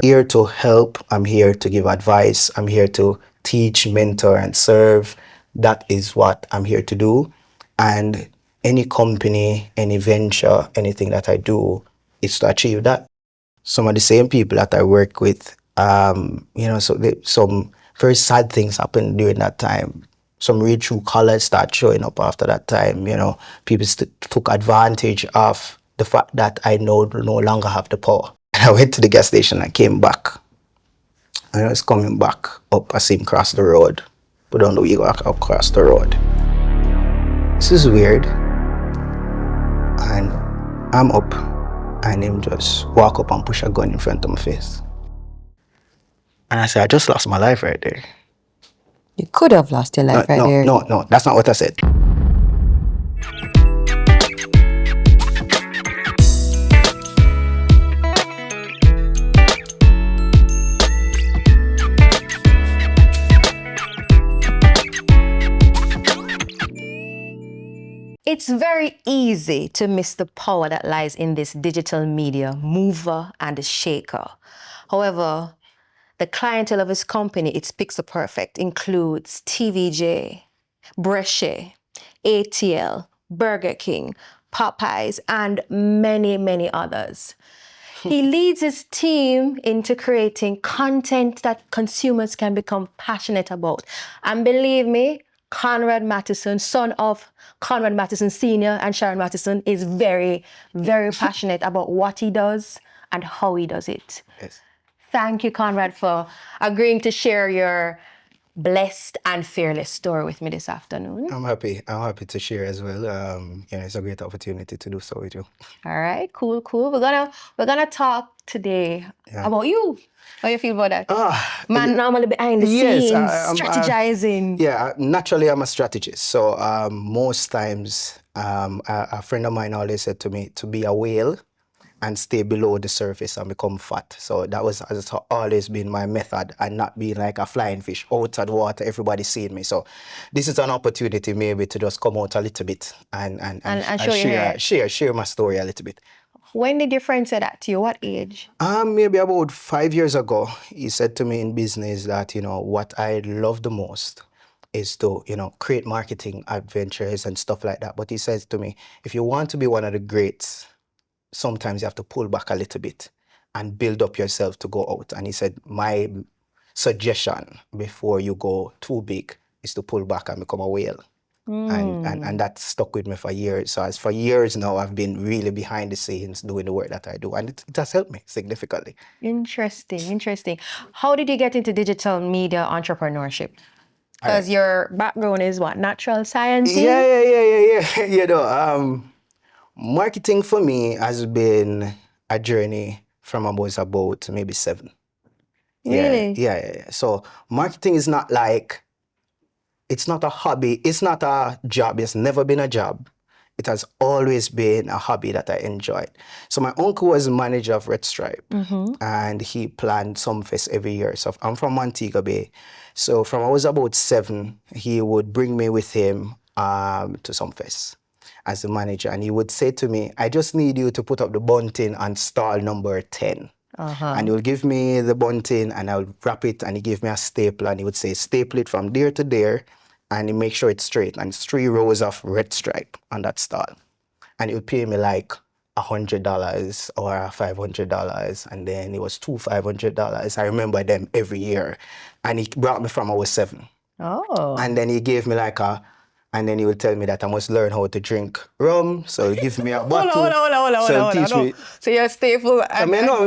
Here to help, I'm here to give advice, I'm here to teach, mentor, and serve. That is what I'm here to do. And any company, any venture, anything that I do is to achieve that. Some of the same people that I work with, some very sad things happened during that time. Some real true colors start showing up after that time. People took advantage of the fact that I no longer have the power. I went to the gas station and came back. And I was coming back up, I see him cross the road. Put on the wheel across the road. This is weird. And I'm up, and him just walk up and push a gun in front of my face. And I said, I just lost my life right there. You could have lost your life right there. No, that's not what I said. It's very easy to miss the power that lies in this digital media mover and shaker. However, the clientele of his company, its Pixel Perfect, includes TVJ, Brescia, ATL, Burger King, Popeyes, and many, many others. He leads his team into creating content that consumers can become passionate about. And believe me, Conrad Mathison, son of Conrad Mathison Sr. and Sharon Mathison, is very, very passionate about what he does and how he does it. Yes. Thank you, Conrad, for agreeing to share your blessed and fearless story with me this afternoon. I'm happy to share as well. It's a great opportunity to do so with you. All right, cool. We're gonna talk today about you. How you feel about that? Man, normally behind the scenes, strategizing. Naturally I'm a strategist. So most times a friend of mine always said to me to be a whale and stay below the surface and become fat. So that has always been my method, and not being like a flying fish out of the water, everybody seeing me. So this is an opportunity maybe to just come out a little bit and share my story a little bit. When did your friend say that to you? What age? Maybe about 5 years ago. He said to me in business that, what I love the most is to, create marketing adventures and stuff like that. But he says to me, if you want to be one of the greats, sometimes you have to pull back a little bit and build up yourself to go out. And he said, my suggestion before you go too big is to pull back and become a whale. And that stuck with me for years. So for years now, I've been really behind the scenes doing the work that I do. And it has helped me significantly. Interesting. How did you get into digital media entrepreneurship? Because your background is what? Natural sciences? Yeah. Marketing for me has been a journey from I was about maybe 7. Really? Yeah. So marketing is not it's not a hobby. It's not a job. It's never been a job. It has always been a hobby that I enjoyed. So my uncle was the manager of Red Stripe, and he planned Sumfest every year. So I'm from Montego Bay. So from I was about 7, he would bring me with him to Sumfest as the manager. And he would say to me, I just need you to put up the bunting on stall number 10. And he would give me the bunting and I would wrap it, and he gave me a staple and he would say, staple it from there to there and he make sure it's straight. And it's 3 rows of red stripe on that stall. And he would pay me like $100 or $500. And then it was $500. I remember them every year. And he brought me from I was 7. Oh. And then he gave me and then he would tell me that I must learn how to drink rum. So he give me a bottle. Hold. So you're staple.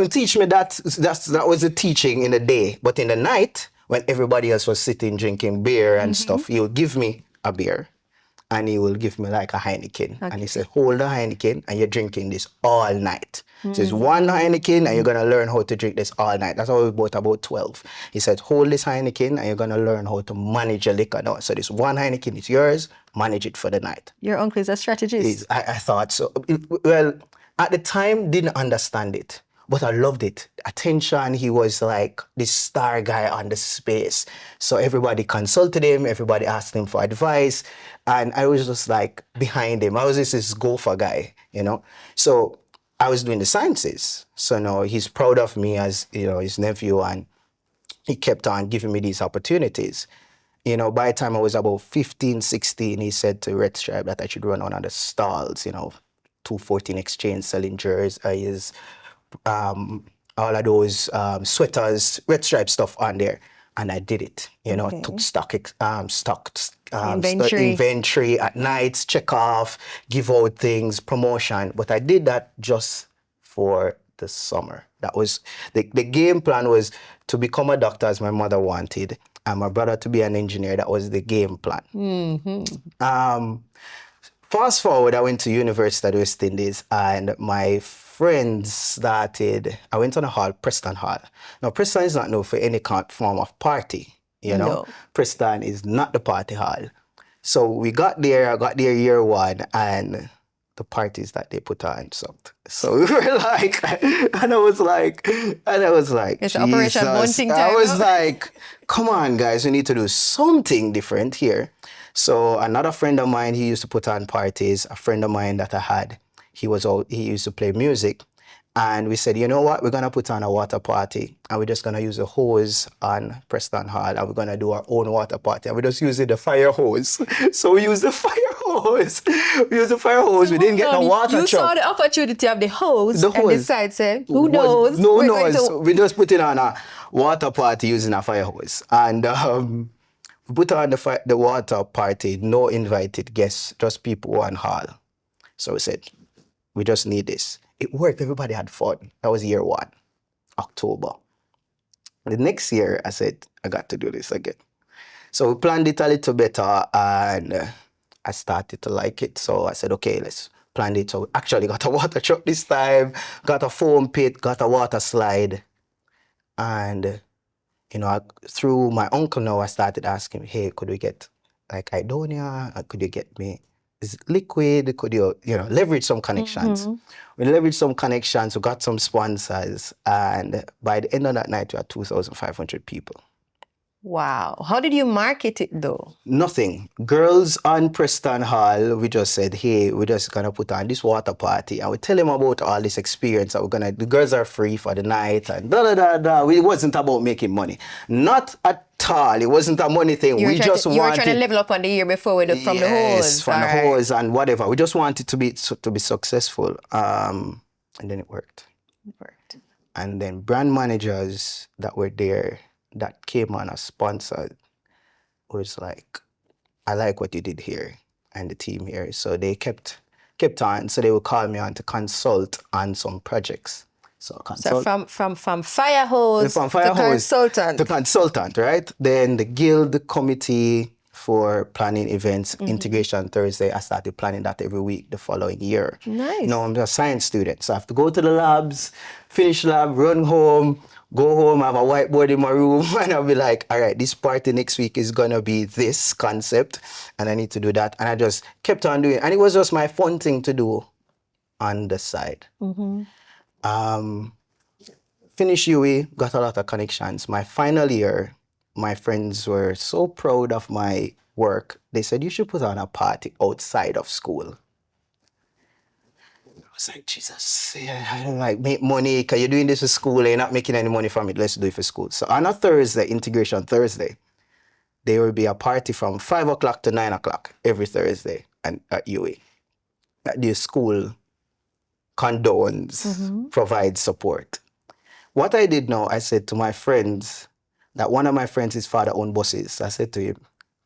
Teach me that. That was the teaching in the day. But in the night, when everybody else was sitting drinking beer and stuff, he would give me a beer. And he will give me like a Heineken. Okay. And he said, hold the Heineken and you're drinking this all night. So it's 1 Heineken and you're going to learn how to drink this all night. That's how we bought about 12. He said, hold this Heineken and you're going to learn how to manage your liquor now. So this 1 Heineken is yours, manage it for the night. Your uncle is a strategist. I thought so. Well, at the time, didn't understand it. But I loved it. Attention, he was like this star guy on the space. So everybody consulted him, everybody asked him for advice. And I was just like behind him. I was this gopher guy, So I was doing the sciences. So no, he's proud of me as, his nephew, and he kept on giving me these opportunities. By the time I was about 15, 16, he said to Red Stripe that I should run one of the stalls, 214 Exchange, selling jerseys, all of those sweaters, Red Stripe stuff on there. And I did it, took Inventory. inventory at nights, check off, give out things, promotion. But I did that just for the summer. That was the game plan, was to become a doctor as my mother wanted, and my brother to be an engineer. That was the game plan. Fast forward, I went to University of the West Indies, and my friends started, I went on a hall, Preston Hall. Now, Preston is not known for any form of party, No. Preston is not the party hall. So I got there year one, and the parties that they put on sucked. So we were like, and I was like, It's Operation Bunting time. I was like, come on, guys, we need to do something different here. So another friend of mine, he used to put on parties. A friend of mine that I had, he used to play music. And we said, you know what, we're going to put on a water party, and we're just going to use a hose on Preston Hall, and we're going to do our own water party. And we're just using the fire hose. So we used the fire hose. We didn't get no water You truck. saw the opportunity of the hose and decided, say, who knows? No We're knows. going to- We just put it on a water party using a fire hose. And we put on the water party, no invited guests, just people on hall. So we said, we just need this. It worked. Everybody had fun. That was year one, October. The next year, I said, I got to do this again. So we planned it a little better, and I started to like it. So I said, okay, let's plan it. So we actually got a water truck this time, got a foam pit, got a water slide. And, through my uncle now, I started asking, hey, could we get like Idonia? Could you get me this liquid? Could you, leverage some connections? We leveraged some connections, we got some sponsors, and by the end of that night, we had 2,500 people. Wow. How did you market it though? Nothing. Girls on Preston Hall, we just said, hey, we're just going to put on this water party. And we tell them about all this experience that the girls are free for the night and da-da-da-da. It wasn't about making money. Not at all. It wasn't a money thing. You were trying to level up on the year before from the hose. Yes, from the hose and whatever. We just wanted to be successful. And then it worked. And then brand managers that were there, that came on as sponsored, was like, I like what you did here and the team here. So they kept on. So they would call me on to consult on some projects. So from fire hose to consultant. To consultant, right? Then the guild committee for planning events, Integration Thursday, I started planning that every week the following year. Nice. I'm a science student, so I have to go to the labs, finish lab, run home, go home, have a whiteboard in my room, and I'll be like, all right, this party next week is going to be this concept, and I need to do that. And I just kept on doing it. And it was just my fun thing to do on the side. Finished UE, got a lot of connections. My final year, my friends were so proud of my work. They said, you should put on a party outside of school. I was like, Jesus, I don't like make money because you're doing this for school and you're not making any money from it. Let's do it for school. So on a Thursday, Integration Thursday, there will be a party from 5 o'clock to 9 o'clock every Thursday at UE. That the school condones, provides support. What I did now, I said to my friends, that one of my friends, his father owned buses. I said to him,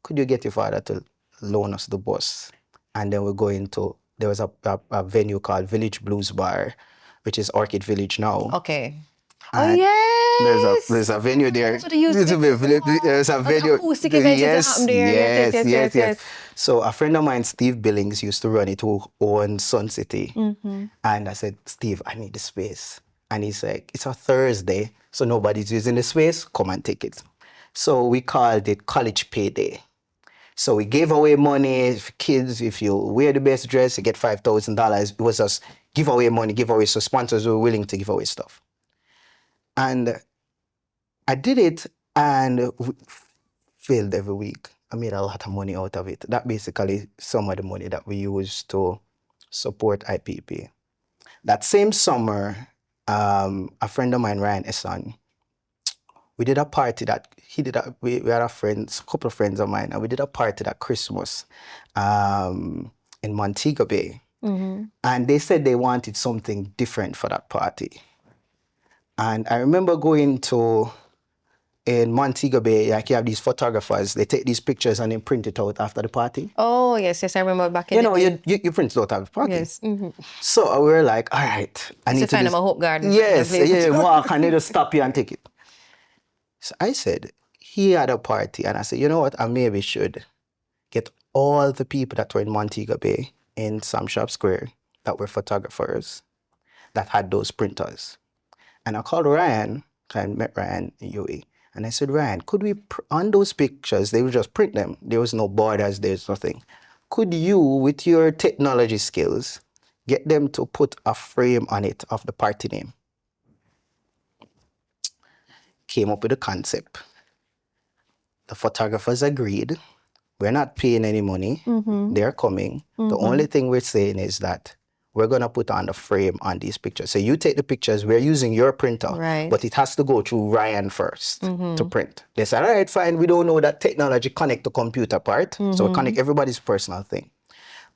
could you get your father to loan us the bus? And then we're going to, there was a venue called Village Blues Bar, which is Orchid Village now. Okay. And yes. There's a venue there. There's a venue. Acoustic events there. Yes. So a friend of mine, Steve Billings, used to run it, who owns Sun City. And I said, Steve, I need the space. And he's like, it's a Thursday, so nobody's using the space. Come and take it. So we called it College Payday. So we gave away money for kids. If you wear the best dress, you get $5,000. It was just give away money, so sponsors were willing to give away stuff. And I did it and failed every week. I made a lot of money out of it. That basically some of the money that we used to support IPP. That same summer, a friend of mine, Ryan Esson, we did a party that we had a couple of friends of mine, and we did a party that Christmas in Montego Bay. And they said they wanted something different for that party. And I remember going to, in Montego Bay, like you have these photographers, they take these pictures and then print it out after the party. Oh, yes, I remember back in the day. You print it out after the party. Yes. So we were like, all right. I need to find do them a Hope Garden. Yes, walk, I need to stop you and take it. So I said, he had a party, and I said, you know what, I maybe should get all the people that were in Montego Bay, in Sam Shop Square, that were photographers, that had those printers. And I called Ryan, I met Ryan in UAE, and I said, Ryan, could we, on those pictures, they would just print them. There was no borders, there's nothing. Could you, with your technology skills, get them to put a frame on it of the party name? Came up with a concept. The photographers agreed. We're not paying any money. They're coming. The only thing we're saying is that we're going to put on the frame on these pictures. So you take the pictures, we're using your printer, but it has to go through Ryan first to print. They said, all right, fine, we don't know that technology connect to computer part, so we connect everybody's personal thing.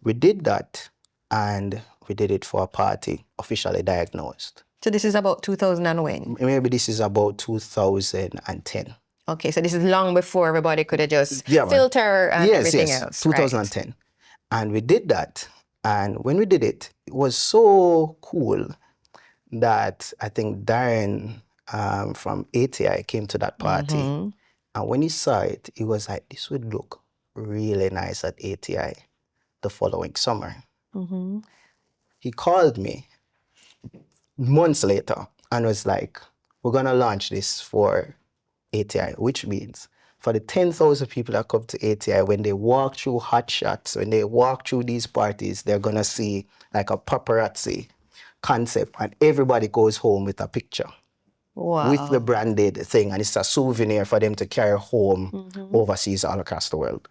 We did that, and we did it for a party, officially diagnosed. So this is about 2000 and when? Maybe this is about 2010. Okay, so this is long before everybody could have just filter and everything else. 2010. Right? And we did that. And when we did it, it was so cool that I think Darren from ATI came to that party. And when he saw it, he was like, this would look really nice at ATI the following summer. He called me months later and was like, we're going to launch this for ATI, which means for the 10,000 people that come to ATI, when they walk through hot shots, when they walk through these parties, they're going to see like a paparazzi concept, and everybody goes home with a picture with the branded thing, and it's a souvenir for them to carry home overseas all across the world.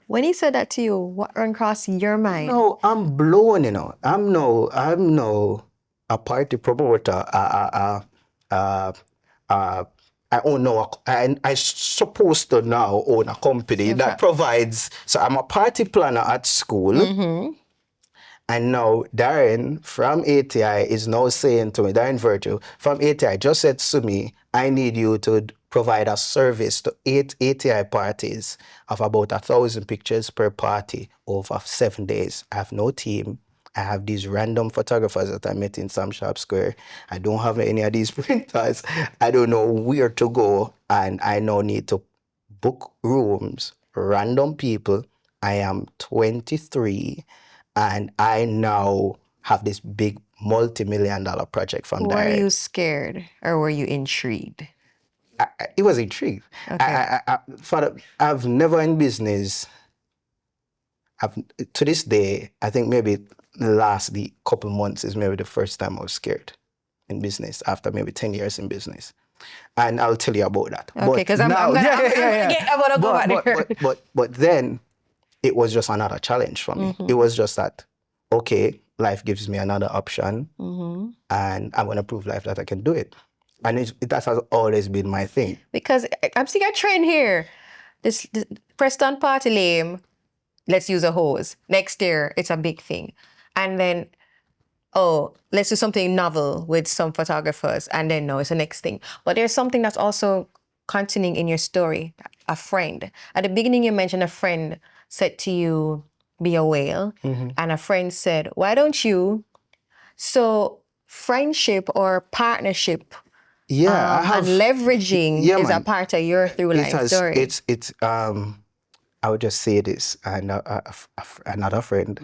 When he said that to you, what ran across your mind? No, I'm blown, I'm no a party promoter, I own I supposed to now own a company that provides. So I'm a party planner at school. And now Darren from ATI is now saying to me, Darren Virtue from ATI just said to me, I need you to provide a service to 8 ATI parties of about 1,000 pictures per party over 7 days. I have no team. I have these random photographers that I met in Sam Shop Square. I don't have any of these printers. I don't know where to go. And I now need to book rooms, random people. I am 23, and I now have this big multi-million-dollar project from there. Were you scared or were you intrigued? It was intrigued. Okay. I've never in business, to this day, I think maybe the couple months is maybe the first time I was scared in business after maybe 10 years in business. And I'll tell you about that. Okay, because I'm going to go back there. But then it was just another challenge for me. It was just that, okay, life gives me another option, and I'm going to prove life that I can do it. And that has always been my thing. Because I'm seeing a trend here. This Preston party lame, let's use a hose. Next year, it's a big thing. And then, oh, let's do something novel with some photographers. And then, no, it's the next thing. But there's something that's also continuing in your story, a friend. At the beginning, you mentioned a friend said to you, be a whale. And a friend said, why don't you? So friendship or partnership and leveraging is a part of your through life story. I would just say this, and another friend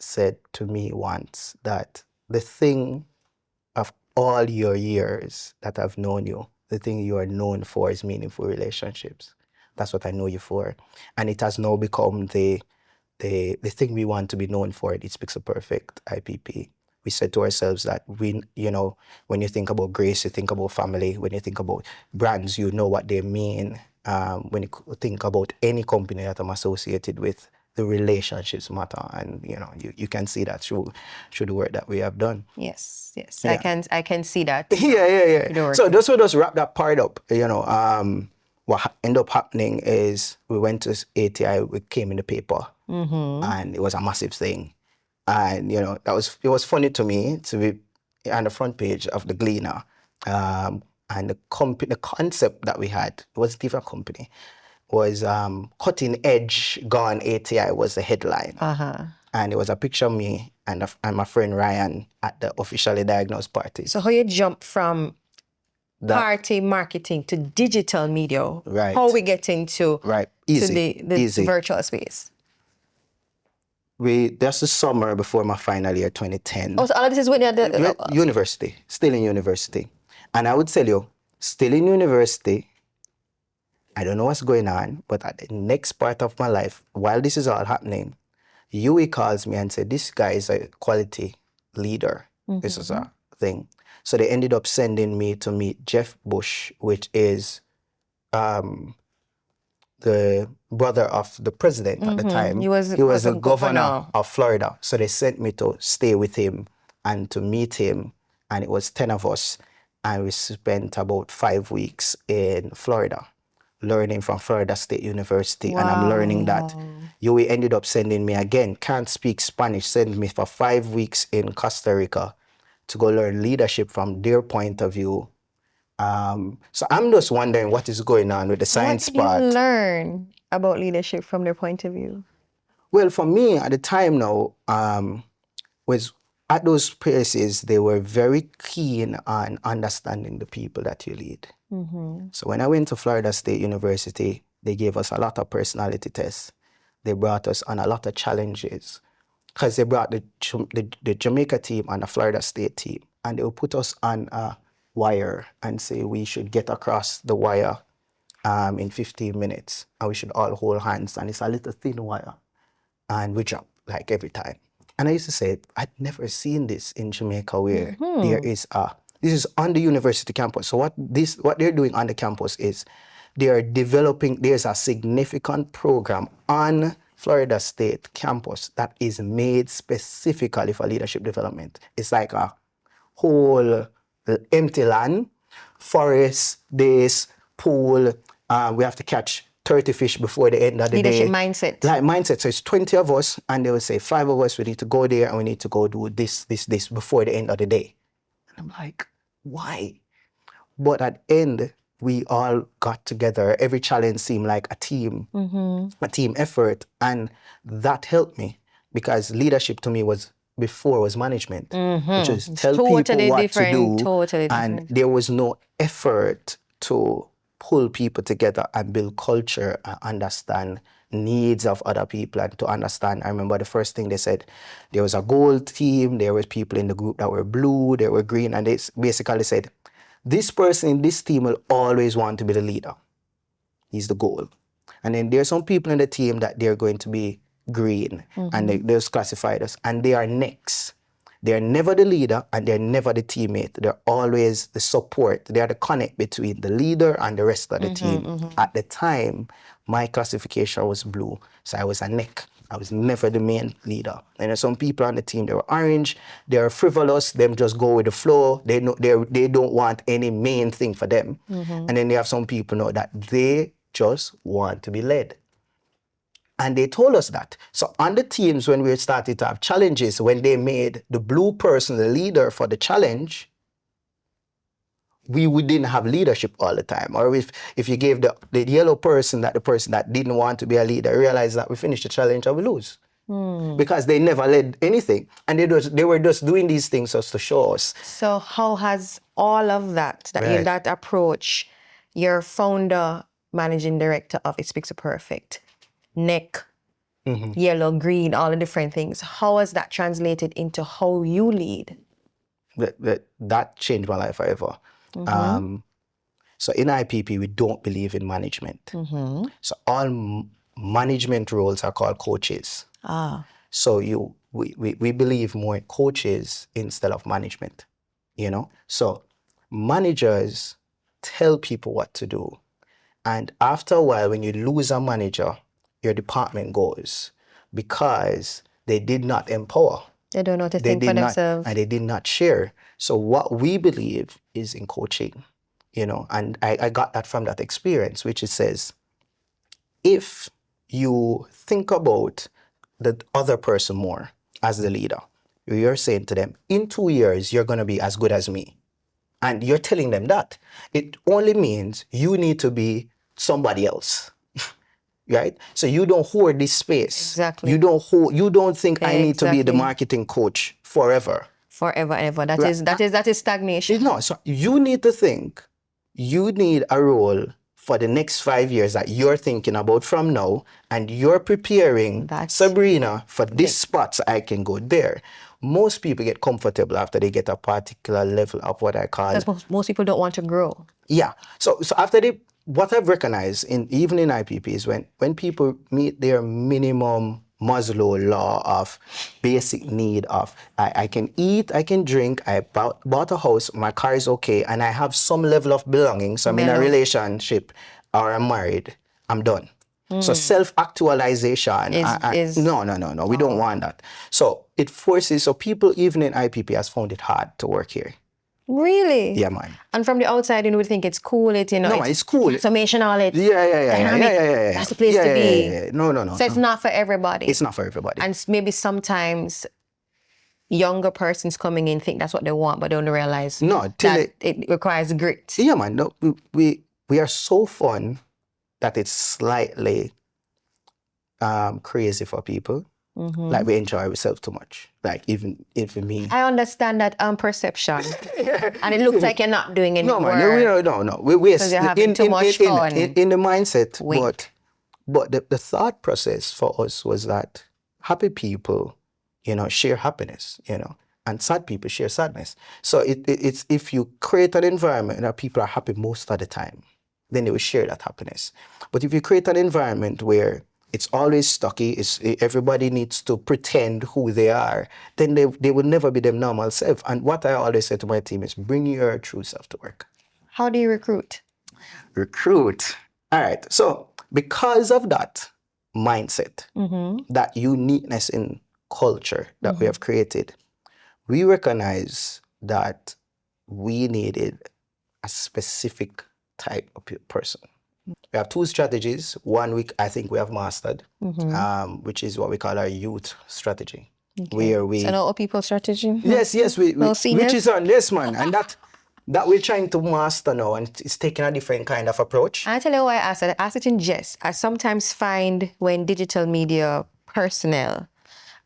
said to me once that the thing of all your years that I've known you, the thing you are known for is meaningful relationships. That's what I know you for. And it has now become the thing we want to be known for. It's Pixel Perfect IPP. We said to ourselves that when you think about grace, you think about family. When you think about brands, you know what they mean. When you think about any company that I'm associated with, the relationships matter, and you can see that through the work that we have done. Yes. Yeah. I can see that. Yeah. So just to just wrap that part up, what ended up happening is we went to ATI, we came in the paper, and it was a massive thing. And it was funny to me to be on the front page of the Gleaner. And the concept that we had, it was a different company, was cutting edge gone ATI was the headline. And it was a picture of me and my friend Ryan at the officially diagnosed party. So how you jump from party marketing to digital media? Right. How we get into Easy. the Easy. virtual space? That's the summer before my final year, 2010. Oh, so all of this is when you're at the university, still in university. And I would tell you, still in university, I don't know what's going on, but at the next part of my life, while this is all happening, Yui calls me and said, this guy is a quality leader. This is a thing. So they ended up sending me to meet Jeff Bush, which is the brother of the president at the time. He was the governor of Florida. So they sent me to stay with him and to meet him. And it was 10 of us. And we spent about 5 weeks in Florida, learning from Florida State University. Wow. And I'm learning that. Yui ended up sending me again, can't speak Spanish, sent me for 5 weeks in Costa Rica to go learn leadership from their point of view. So I'm just wondering what is going on with the science part. What did you learn about leadership from their point of view? Well, for me at the time now, was at those places, they were very keen on understanding the people that you lead. So when I went to Florida State University, they gave us a lot of personality tests. They brought us on a lot of challenges because they brought the Jamaica team and the Florida State team, and they would put us on a wire and say we should get across the wire in 15 minutes, and we should all hold hands, and it's a little thin wire, and we jump like every time. And I used to say, I'd never seen this in Jamaica where there is this is on the university campus. So what they're doing on the campus is they are developing, there's a significant program on Florida State campus that is made specifically for leadership development. It's like a whole empty land, forest, this pool. We have to catch 30 fish before the end of the Leadership day. mindset. Like mindset. So it's 20 of us, and they will say 5 of us, we need to go there and we need to go do this before the end of the day. And I'm like, why? But at the end, we all got together. Every challenge seemed like a team effort. And that helped me because leadership to me was management, which is tell people what to do. And there was no effort to pull people together and build culture and understand needs of other people and to understand. I remember the first thing they said, there was a gold team, there were people in the group that were blue, they were green, and they basically said, this person in this team will always want to be the leader. He's the goal. And then there's some people in the team that they're going to be green, and they're classified as, and they are next. They're never the leader and they're never the teammate. They're always the support. They are the connect between the leader and the rest of the team. At the time, my classification was blue, so I was a neck. I was never the main leader. And there's some people on the team, they were orange, they're frivolous, them just go with the flow. They don't want any main thing for them. And then they have some people know that they just want to be led. And they told us that. So on the teams, when we started to have challenges, when they made the blue person the leader for the challenge, we didn't have leadership all the time. Or if you gave the yellow person the person that didn't want to be a leader, realize that we finished the challenge and we lose. Because they never led anything. And they were just doing these things just to show us. So how has all of that approach, your founder, managing director of It Speaks a Perfect, neck, yellow, green, all the different things, how has that translated into how you lead? That changed my life forever. So in IPP, we don't believe in management. So all management roles are called coaches. So we believe more in coaches instead of management, So managers tell people what to do. And after a while, when you lose a manager, your department goes. because they did not empower. They don't know to They think for did not, themselves. and they did not share. So what we believe is in coaching, and I got that from that experience, which it says, if you think about the other person more as the leader, you're saying to them, in 2 years, you're going to be as good as me. And you're telling them that. It only means you need to be somebody else. Right? So you don't hoard this space. Exactly. You don't think I need to be the Exactly. marketing coach forever. Forever and ever. That Right. is stagnation. No, so you need to think you need a role for the next 5 years that you're thinking about from now, and you're preparing Sabrena for this spot so I can go there. Most people get comfortable after they get a particular level of what I call... Because most people don't want to grow. Yeah. So after what I've recognized even in IPP is when people meet their minimum Maslow law of basic need of I can eat, I can drink, I bought a house, my car is okay, and I have some level of belonging. So I'm in a relationship or I'm married, I'm done. So self-actualization no, we don't want that. So it forces, so people even in IPP has found it hard to work here. Really? Yeah, man. And from the outside, you would think it's cool. It's cool. Transformation, all it. Yeah. That's the place to be. No. So it's not for everybody. It's not for everybody. And maybe sometimes younger persons coming in think that's what they want, but they don't realize that it requires grit. Yeah, man. No, we are so fun that it's slightly crazy for people. Like we enjoy ourselves too much. Like even me. I understand that perception, and it looks like you're not doing any work. No. We're because you're having too much fun in the mindset. But the thought process for us was that happy people, share happiness, and sad people share sadness. So it's if you create an environment that people are happy most of the time, then they will share that happiness. But if you create an environment where it's always stocky, everybody needs to pretend who they are, then they will never be their normal self. And what I always say to my team is bring your true self to work. How do you recruit? Recruit. All right. So because of that mindset, that uniqueness in culture that we have created, we recognize that we needed a specific type of person. We have 2 strategies. One week I think we have mastered, which is what we call our youth strategy. Where we... So an old people strategy? Yes, which is on this, man. And that we're trying to master now, and it's taking a different kind of approach. I tell you why I asked it. I asked it in jest. I sometimes find when digital media personnel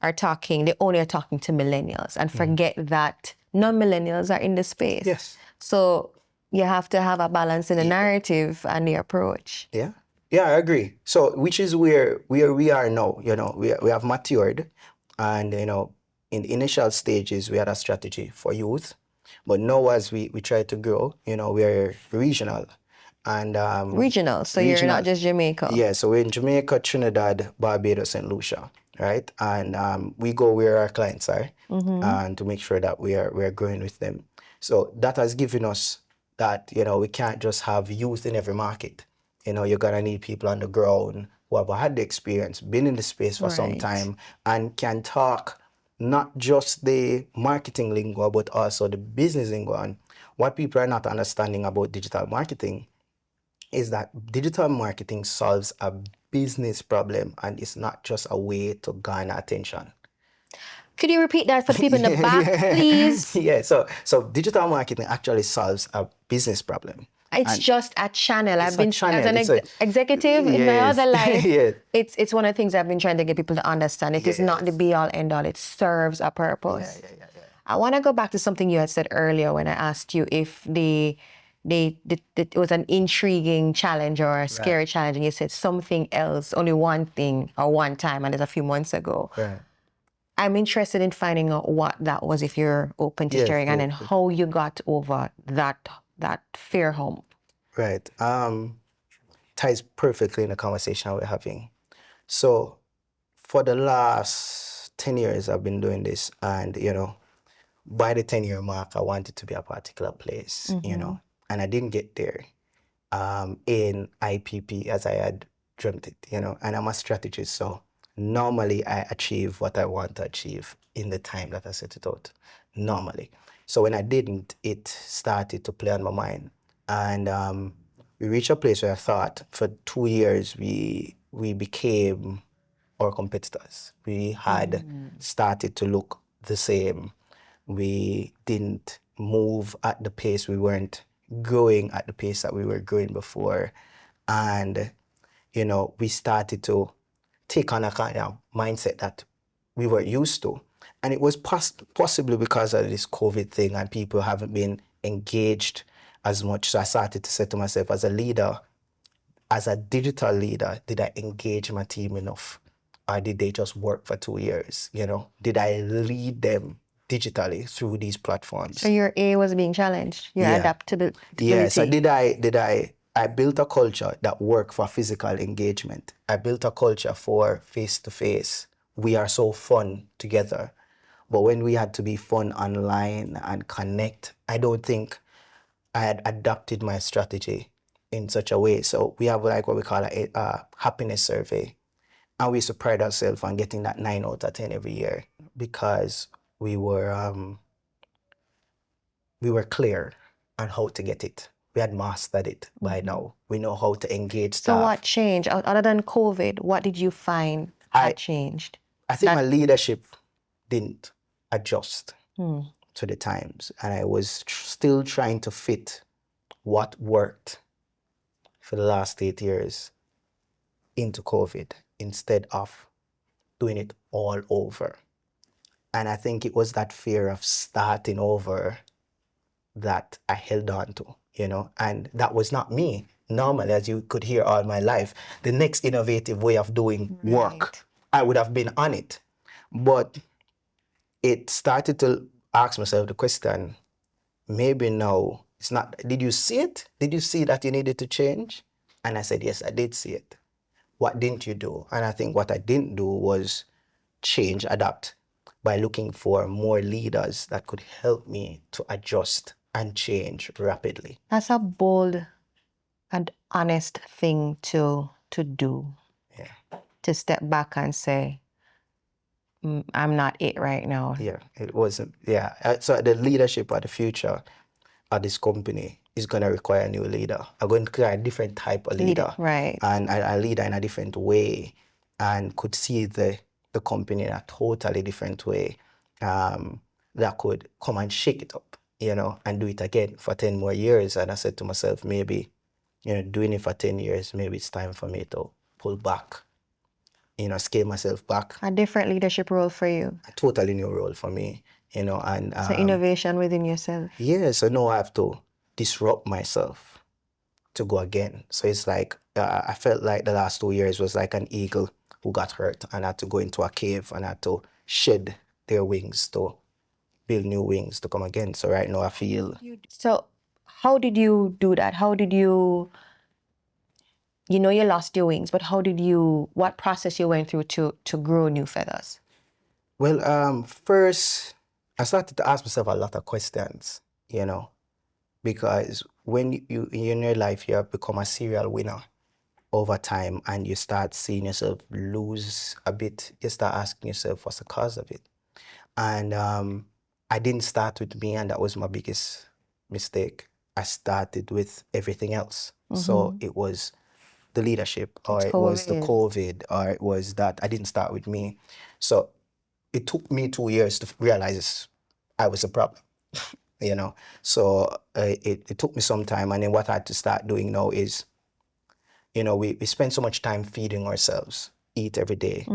are talking, they only are talking to millennials and forget that non-millennials are in the space. Yes. So you have to have a balance in the narrative and the approach. Yeah, I agree. So which is where we are now. We have matured, and in the initial stages we had a strategy for youth, but now as we try to grow, we're regional. And regional, so you're not just Jamaica. Yeah, so we're in Jamaica, Trinidad, Barbados, and Lucia, right? And we go where our clients are, and to make sure that we are growing with them. So that has given us that we can't just have youth in every market. You're gonna need people on the ground who have had the experience, been in the space for some time, and can talk not just the marketing lingo, but also the business lingo. And what people are not understanding about digital marketing is that digital marketing solves a business problem, and it's not just a way to garner attention. Could you repeat that for the people in the back, please? Yeah, so digital marketing actually solves a business problem. It's just a channel. I've been, channel. as an executive in my other life, Yeah. it's one of the things I've been trying to get people to understand. It is not the be-all, end-all. It serves a purpose. Yeah. I want to go back to something you had said earlier when I asked you if it was an intriguing challenge or a scary challenge, and you said something else, only one thing or one time, and it's a few months ago. Right. I'm interested in finding out what that was, if you're open to sharing, and then how you got over that fear hump. Right. Ties perfectly in the conversation we're having. So for the last 10 years, I've been doing this, and, by the 10-year mark, I wanted to be a particular place, and I didn't get there in IPP as I had dreamt it, and I'm a strategist. So normally I achieve what I want to achieve in the time that I set it out. Normally. So when I didn't, it started to play on my mind. And we reached a place where I thought for 2 years we became our competitors. We had started to look the same. We didn't move at the pace, we weren't growing at the pace that we were growing before. And, we started to take on a kind of mindset that we were used to. And it was possibly because of this COVID thing and people haven't been engaged as much. So I started to say to myself, as a leader, as a digital leader, did I engage my team enough? Or did they just work for 2 years? Did I lead them digitally through these platforms? So your A was being challenged, your adaptability. Yeah, so I built a culture that worked for physical engagement. I built a culture for face-to-face. We are so fun together. But when we had to be fun online and connect, I don't think I had adapted my strategy in such a way. So we have like what we call a happiness survey. And we used to pride ourselves on getting that 9 out of 10 every year because we were clear on how to get it. We had mastered it by now. We know how to engage staff. So what changed? Other than COVID, what did you find had changed? I think my leadership didn't adjust to the times. And I was still trying to fit what worked for the last 8 years into COVID instead of doing it all over. And I think it was that fear of starting over that I held on to, and that was not me. Normally, as you could hear all my life, the next innovative way of doing work, I would have been on it. But it started to ask myself the question, maybe now it's not, did you see it? Did you see that you needed to change? And I said, yes, I did see it. What didn't you do? And I think what I didn't do was change, adapt by looking for more leaders that could help me to adjust and change rapidly. That's a bold and honest thing to do. Yeah. To step back and say, I'm not it right now. Yeah, it wasn't. Yeah. So the leadership of the future of this company is going to require a new leader. I'm going to create a different type of leader. Right. And a leader in a different way and could see the company in a totally different way that could come and shake it up, and do it again for 10 more years. And I said to myself, maybe, doing it for 10 years, maybe it's time for me to pull back, scale myself back. A different leadership role for you. A totally new role for me, and so innovation within yourself. Yeah, so now I have to disrupt myself to go again. So it's like I felt like the last 2 years was like an eagle who got hurt and had to go into a cave and had to shed their wings to build new wings to come again. So right now I feel. So how did you do that? How did you lost your wings, but what process you went through to grow new feathers? Well, first I started to ask myself a lot of questions, because when you in your life you have become a serial winner over time and you start seeing yourself lose a bit, you start asking yourself what's the cause of it. And I didn't start with me, and that was my biggest mistake. I started with everything else. So it was the leadership, or it was the COVID, or it was that I didn't start with me. So it took me 2 years to realize I was a problem. So it took me some time, and then what I had to start doing now is, we spend so much time feeding ourselves, eat every day,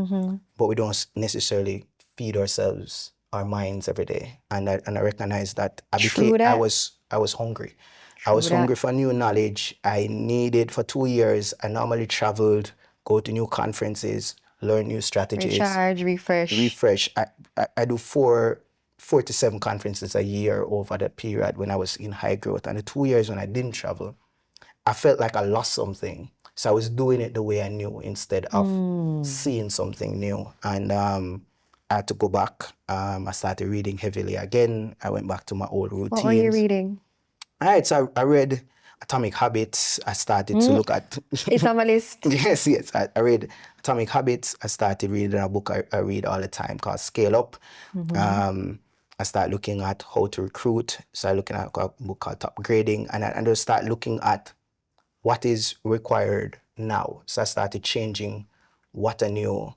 but we don't necessarily feed ourselves, our minds every day. And I recognize that I was hungry. I was hungry for new knowledge. I needed, for 2 years, I normally traveled, go to new conferences, learn new strategies. Recharge, refresh. I do 47 conferences a year over that period when I was in high growth. And the 2 years when I didn't travel, I felt like I lost something. So I was doing it the way I knew instead of seeing something new. And I had to go back. I started reading heavily again. I went back to my old routines. What were you reading? All right, so I read Atomic Habits, I started to look at. It's on my list. Yes, I read Atomic Habits. I started reading a book I read all the time called Scale Up. I start looking at how to recruit. Start looking at a book called Top Grading, and I just start looking at what is required now. So I started changing what I knew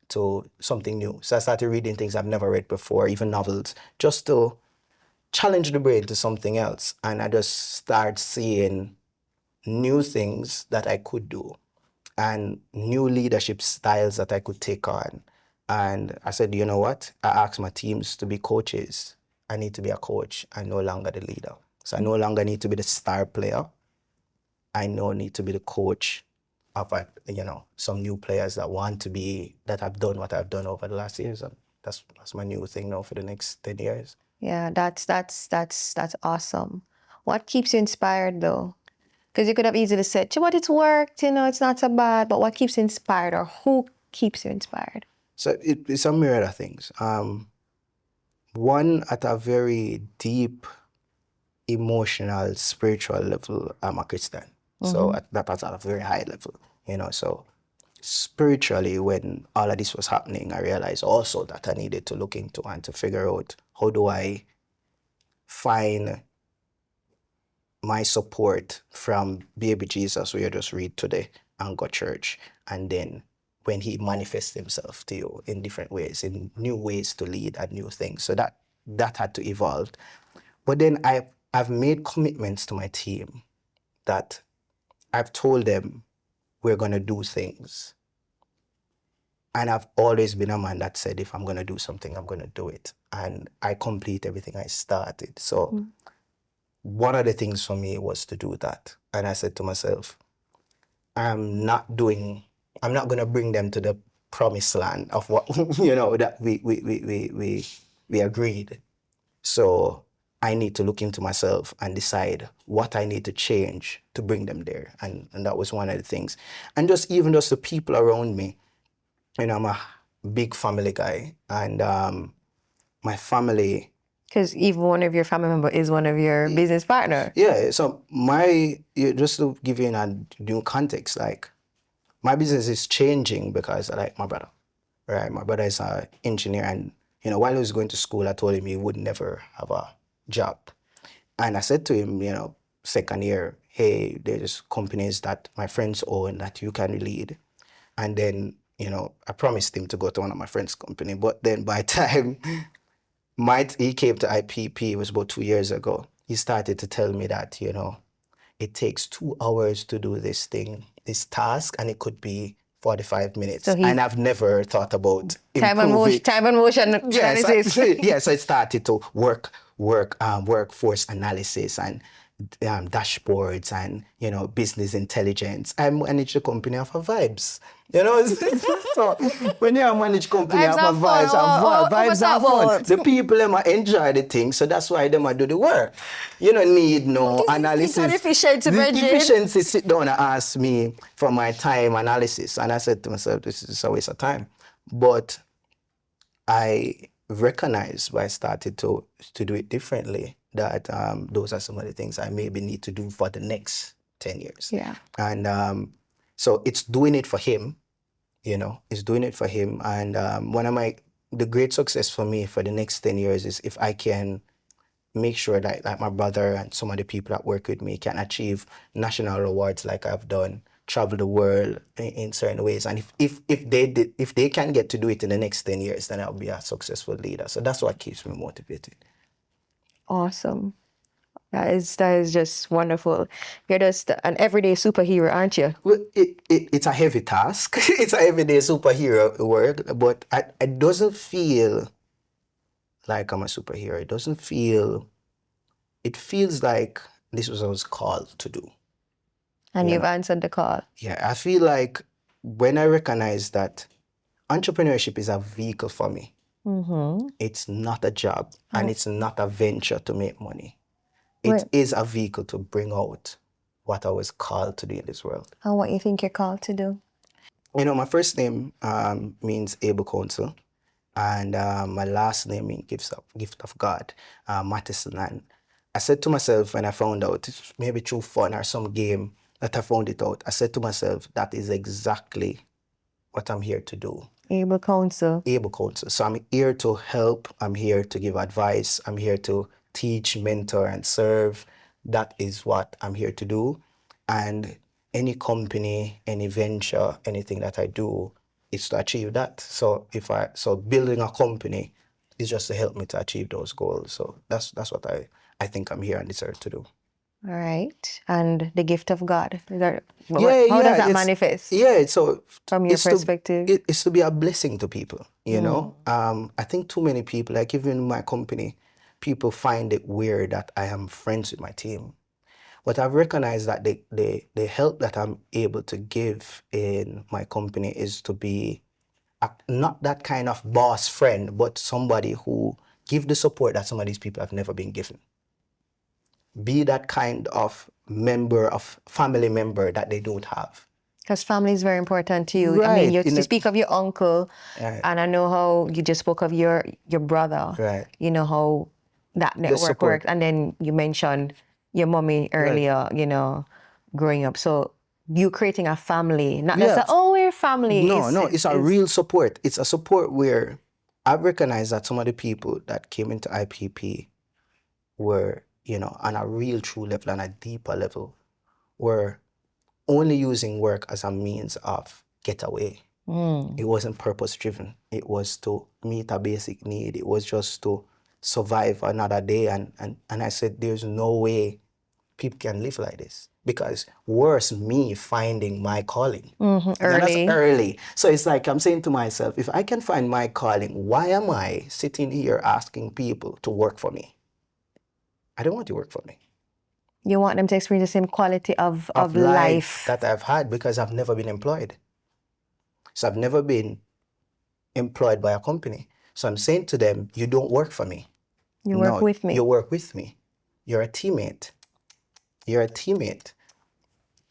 to something new. So I started reading things I've never read before, even novels, just to challenge the brain to something else. And I just start seeing new things that I could do and new leadership styles that I could take on. And I said, you know what? I asked my teams to be coaches. I need to be a coach and no longer the leader. So I no longer need to be the star player. I now need to be the coach of, some new players that want to be, that have done what I've done over the last years. And that's my new thing now for the next 10 years. Yeah, that's awesome. What keeps you inspired though? Because you could have easily said, "But it's worked, it's not so bad." But what keeps you inspired, or who keeps you inspired? So it's a myriad of things. One, at a very deep, emotional, spiritual level, I'm a Christian. So that's at a very high level, so spiritually, when all of this was happening, I realized also that I needed to look into and to figure out, how do I find my support from baby Jesus, we just read today, and go church, and then when he manifests himself to you in different ways, in new ways to lead and new things. So that had to evolve. But then I've made commitments to my team that I've told them we're going to do things. And I've always been a man that said, if I'm going to do something, I'm going to do it. And I complete everything I started. So one of the things for me was to do that. And I said to myself, I'm not going to bring them to the promised land of what, that we agreed. So I need to look into myself and decide what I need to change to bring them there. And that was one of the things. And just the people around me. I'm a big family guy, and my family. Because even one of your family members is one of your business partner. Yeah, so just to give you a new context, like, my business is changing because I like my brother, right? My brother is an engineer, and while he was going to school, I told him he would never have a job. And I said to him, second year, hey, there's companies that my friends own that you can lead. And then, I promised him to go to one of my friends' company. But then by the time he came to IPP, it was about 2 years ago, he started to tell me that, it takes 2 hours to do this task, and it could be 45 minutes. So and I've never thought about time and motion analysis. So I started to workforce analysis and dashboards and, business intelligence. I manage a company off of vibes. So when you manage company off of vibes, vibes are fun. The people them enjoy the thing, so that's why them do the work. You don't need no analysis. Efficiency sit down and ask me for my time analysis, and I said to myself, this is a waste of time. But I recognized, when I started to do it differently, that those are some of the things I maybe need to do for the next 10 years. Yeah. And so it's doing it for him, it's doing it for him. And the great success for me for the next 10 years is if I can make sure that, like, my brother and some of the people that work with me can achieve national awards like I've done, travel the world in certain ways. And if they can get to do it in the next 10 years, then I'll be a successful leader. So that's what keeps me motivated. Awesome. That is just wonderful. You're just an everyday superhero, aren't you? Well, it's a heavy task. It's a everyday superhero work, but it doesn't feel like I'm a superhero. It feels like this was what I was called to do. And you've answered the call. Yeah, I feel like when I recognize that entrepreneurship is a vehicle for me, it's not a job, and it's not a venture to make money. It is a vehicle to bring out what I was called to do in this world. And what you think you're called to do? My first name means able counsel, and my last name means gift of God, Mathison. And said to myself when I found out, maybe through fun or some game that I found it out, I said to myself, that is exactly what I'm here to do. Able counsel. Able counsel. So I'm here to help. I'm here to give advice. I'm here to teach, mentor, and serve. That is what I'm here to do. And any company, any venture, anything that I do is to achieve that. So building a company is just to help me to achieve those goals. So that's what I think I'm here on this earth to do. All right. And the gift of God. How Yeah, does that manifest? Yeah, so from your perspective? It's to be a blessing to people, you know. I think too many people, like even in my company, people find it weird that I am friends with my team. But I've recognized that the help that I'm able to give in my company is to be not that kind of boss friend, but somebody who give the support that some of these people have never been given. Be that kind of family member that they don't have. Because family is very important to you. Right. I mean, you speak of your uncle, right. and I know how you just spoke of your brother. Right. You know how that network works. And then you mentioned your mommy earlier, Right. you know, growing up. So you creating a family, not necessarily, oh, we're family. No, it's a real support. It's a support where I've recognized that some of the people that came into IPP were, you know, on a real true level, on a deeper level, were only using work as a means of getaway. It wasn't purpose driven. It was to meet a basic need. It was just to survive another day. And I said, there's no way people can live like this, because worse, me finding my calling. Early. So it's like I'm saying to myself, if I can find my calling, why am I sitting here asking people to work for me? I don't want to work for me. You want them to experience the same quality of life that I've had, because I've never been employed. So I've never been employed by a company. So I'm saying to them, you don't work for me. You work with me. You work with me. You're a teammate. You're a teammate.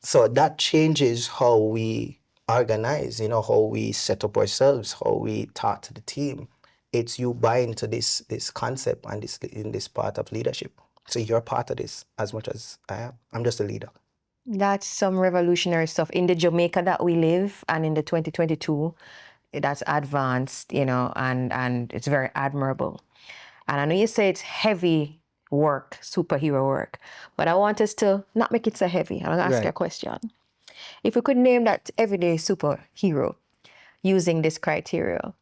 So that changes how we organize, you know, how we set up ourselves, how we talk to the team. It's you buy into this concept and this part of leadership. So you're part of this as much as I am. I'm just a leader. That's some revolutionary stuff. In the Jamaica that we live, and in the 2022, that's advanced, you know, and it's very admirable. And I know you say it's heavy work, superhero work, but I want us to not make it so heavy. I'm going to ask you a question. If we could name that everyday superhero using this criteria,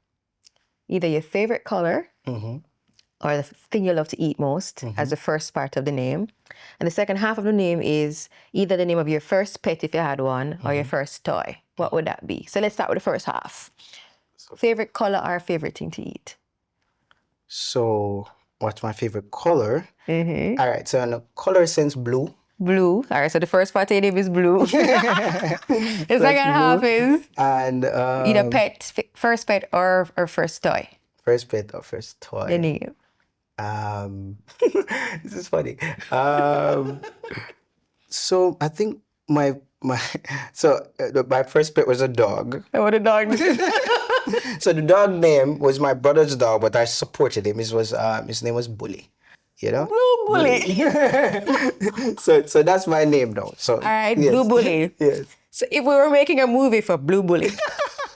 either your favorite color or the thing you love to eat most as the first part of the name. And the second half of the name is either the name of your first pet, if you had one, or your first toy. What would that be? So let's start with the first half. Favorite color or favorite thing to eat? So what's my favorite color? All right, so in the color sense, blue. Blue. All right, so the first part of your name is blue. The second half is? And either pet, first pet or first toy. First pet or first toy. The name. This is funny. So I think my first pet was a dog. Oh, what a dog. So the dog name was my brother's dog, but I supported him. His name was Bully. You know? Blue Bully. So that's my name now. So all right, yes. Blue Bully. Yes. So if we were making a movie for Blue Bully,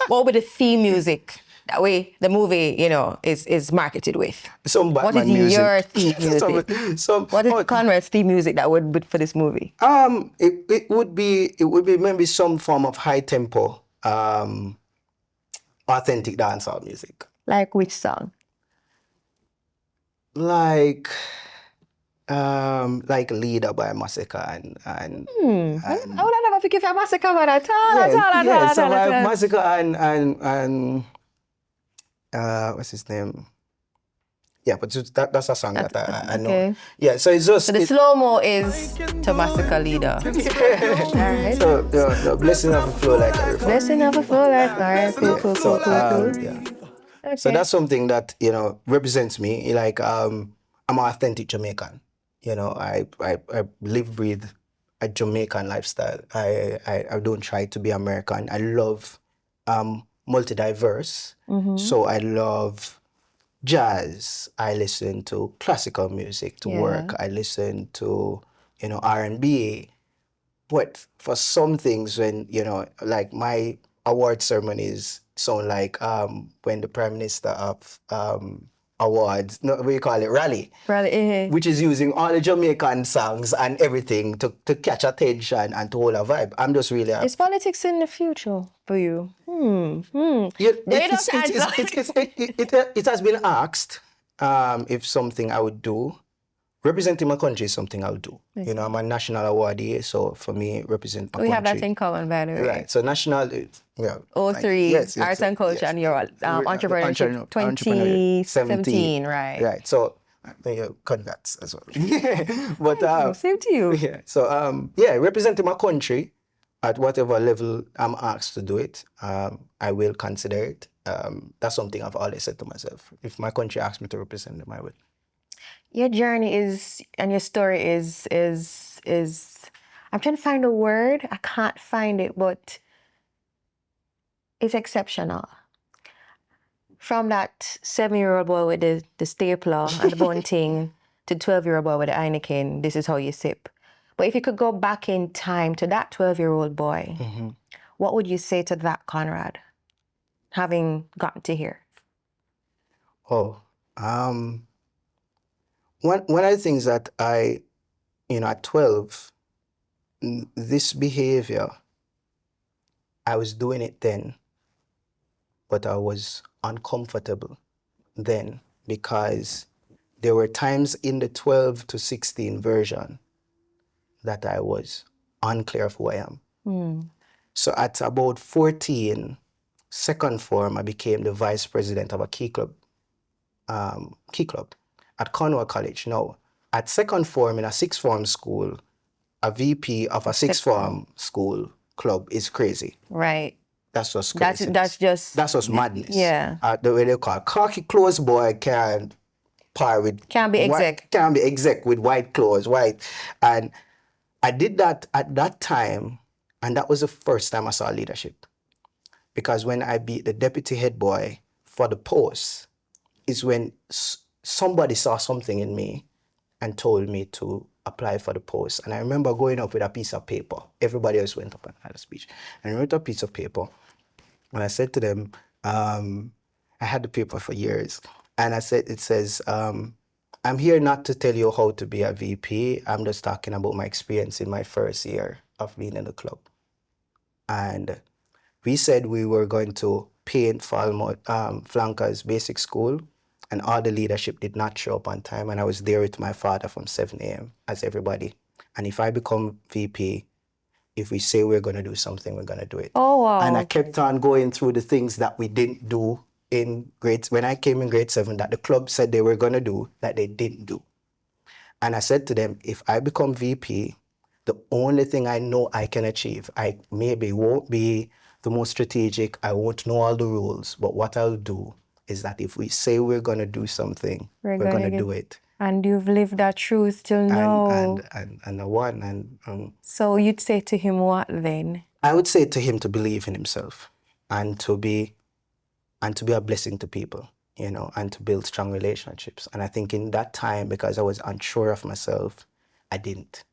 what would the theme music? That way the movie, you know, is marketed with. Some Batman what is music. Your theme music? What is Conrad's theme music that would be for this movie? It would be maybe some form of high tempo, authentic dancehall music. Like which song? Like Leader by Massacre and I would have never picked a Massacre by that so Massacre and what's his name? Yeah, but that's a song that I know. Okay. Yeah, so it's just... So the slow-mo is to Massacre Leader. All right. So the blessing of a flow like a river. Blessing of a flow like... All right, cool. Yeah. Okay. So that's something that, you know, represents me. Like, I'm an authentic Jamaican. You know, I live, breathe a Jamaican lifestyle. I don't try to be American. I love multi-diverse. So I love jazz. I listen to classical music to work. I listen to, R&B. But for some things, when, like my award ceremonies sound like when the Prime Minister of awards, no, what do you call it, rally, which is using all the Jamaican songs and everything to catch attention and to hold a vibe. I'm just really Is politics in the future for you? Yeah, They don't answer. it has been asked if something I would do. Representing my country is something I'll do. Okay. I'm a national awardee, so for me, represent my country. We have that in common, by the way. Right. So national, yeah. 03, Yes, Arts and Culture, yes. and your entrepreneurship, 2017, right? Right. So, congrats as well. But Same to you. yeah. So yeah, representing my country at whatever level I'm asked to do it, I will consider it. That's something I've always said to myself. If my country asks me to represent them, I will. Your journey is, and your story is. I'm trying to find a word. I can't find it, but it's exceptional. From that 7-year-old boy with the stapler and the bunting to 12-year-old boy with the Heineken, this is how you sip. But if you could go back in time to that 12-year-old boy, what would you say to that Conrad, having gotten to here? Oh, one of the things that I, at 12, this behavior, I was doing it then, but I was uncomfortable then because there were times in the 12 to 16 version that I was unclear of who I am. So at about 14, second form, I became the vice president of a key club at Conward College. Now, at second form in a sixth form school, a VP of a sixth form school club is crazy. Right. That's just crazy. That's just madness. Yeah. The way they call it. Cocky clothes boy can't par with... Can't be exec. Can't be exec with white clothes, white. And I did that at that time, and that was the first time I saw leadership. Because when I beat the deputy head boy for the post, is when somebody saw something in me and told me to apply for the post. And I remember going up with a piece of paper. Everybody else went up and had a speech. And I wrote a piece of paper. And I said to them, I had the paper for years. And I said, it says, I'm here not to tell you how to be a VP. I'm just talking about my experience in my first year of being in the club. And we said we were going to paint Flankers Basic School, and all the leadership did not show up on time. And I was there with my father from 7 a.m. as everybody. And if I become VP, if we say we're going to do something, we're going to do it. Oh, wow. And I kept on going through the things that we didn't do in grades. When I came in grade 7, that the club said they were going to do, that they didn't do. And I said to them, if I become VP, the only thing I know I can achieve, I maybe won't be the most strategic, I won't know all the rules, but what I'll do is that if we say we're going to do something, we're going to do it. And you've lived that truth till now. And I won. And so you'd say to him what then? I would say to him to believe in himself and to be a blessing to people, and to build strong relationships. And I think in that time, because I was unsure of myself, I didn't.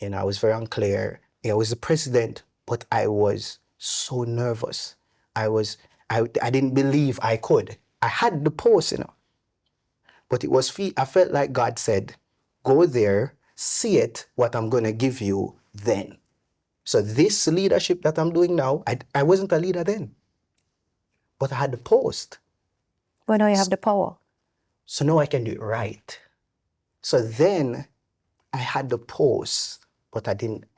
I was very unclear. I was the president, but I was so nervous. I didn't believe I could. I had the post, but I felt like God said, go there, see it, what I'm going to give you then. So this leadership that I'm doing now, I wasn't a leader then, but I had the post. But now you have the power. So now I can do it right. So then I had the post, but I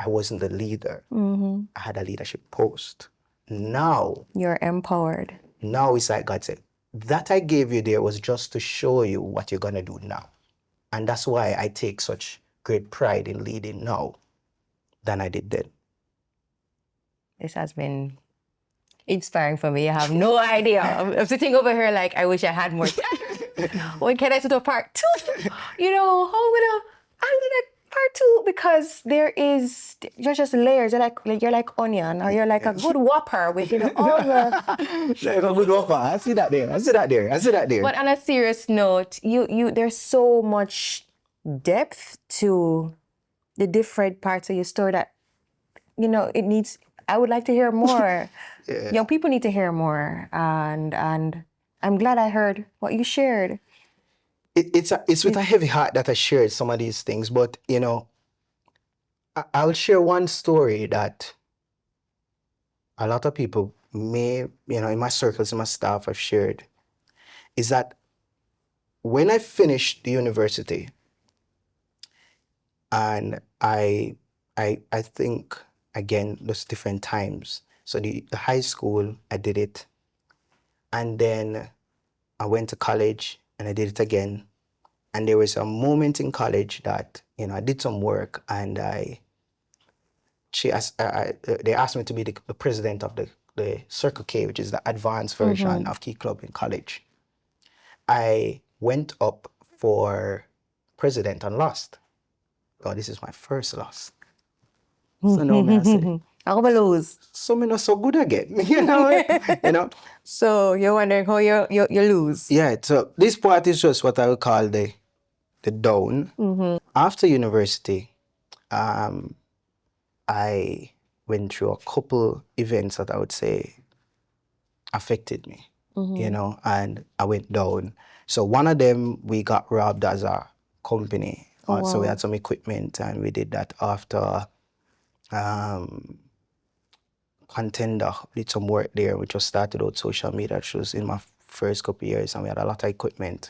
wasn't the leader. I had a leadership post. Now you're empowered. Now it's like God said, that I gave you there was just to show you what you're going to do now. And that's why I take such great pride in leading now than I did then. This has been inspiring for me. I have no idea. I'm sitting over here like, I wish I had more time. When can I sit to part 2? I'm gonna part two because you're just layers. You're like onion, or you're like a good whopper with all the. Like a good offer. I see that there. But on a serious note, you there's so much depth to the different parts of your story that it needs. I would like to hear more. Yeah. Young people need to hear more, and I'm glad I heard what you shared. It's with a heavy heart that I shared some of these things, but I'll share one story that a lot of people may, in my circles, in my staff, have shared, is that when I finished the university, and I think, again, those different times. So the high school, I did it, and then I went to college and I did it again. And there was a moment in college that, I did some work, and they asked me to be the president of the Circle K, which is the advanced version of Key Club in college. I went up for president and lost. Oh, this is my first loss. So no, me I say, How about lose? so me not so good again. you know. So you're wondering how you lose? Yeah. So this part is just what I would call the down. After university, I went through a couple events that I would say affected me, and I went down. So one of them, we got robbed as a company. So we had some equipment, and we did that after Contender. Did some work there. We just started out social media. It was in my first couple of years, and we had a lot of equipment.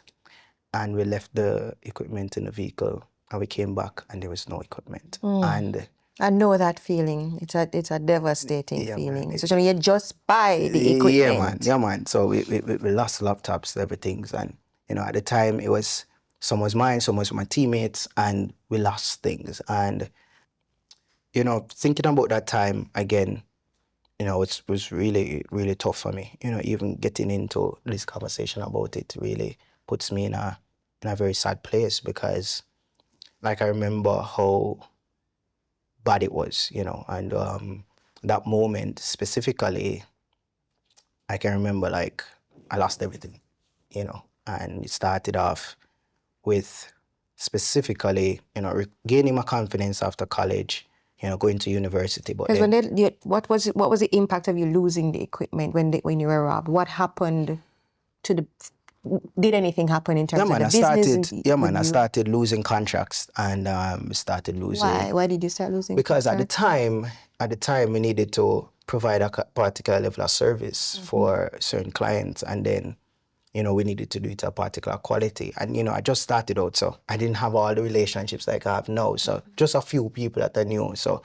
And we left the equipment in the vehicle, and we came back, and there was no equipment. And I know that feeling. It's a devastating feeling. Especially when you just buy the equipment. Yeah, man. So we lost laptops, everything. And, at the time, it was, some was mine, some was my teammates, and we lost things. And, thinking about that time again, it was really, really tough for me. Even getting into this conversation about it really puts me in a very sad place, because, like, I remember how bad it was, and that moment specifically, I can remember, like, I lost everything, and it started off with specifically, regaining my confidence after college, going to university. But then, what was the impact of you losing the equipment when you were robbed? What happened to did anything happen in terms of the business? I started losing contracts, and started losing. Why did you start losing Because contracts? at the time we needed to provide a particular level of service for certain clients, and then, we needed to do it at a particular quality. And, I just started out, so I didn't have all the relationships like I have now. So just a few people that I knew. So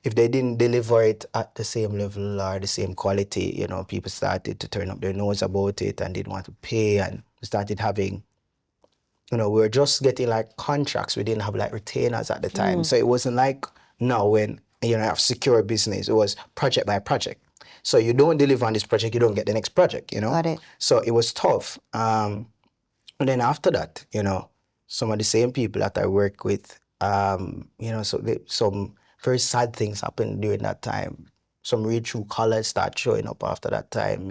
if they didn't deliver it at the same level or the same quality, people started to turn up their nose about it and didn't want to pay, and we started having, we were just getting like contracts. We didn't have like retainers at the time. So it wasn't like now when, you have secure business. It was project by project. So you don't deliver on this project, you don't get the next project, Got it. So it was tough. And then after that, some of the same people that I work with, some very sad things happened during that time. Some real true colors start showing up after that time.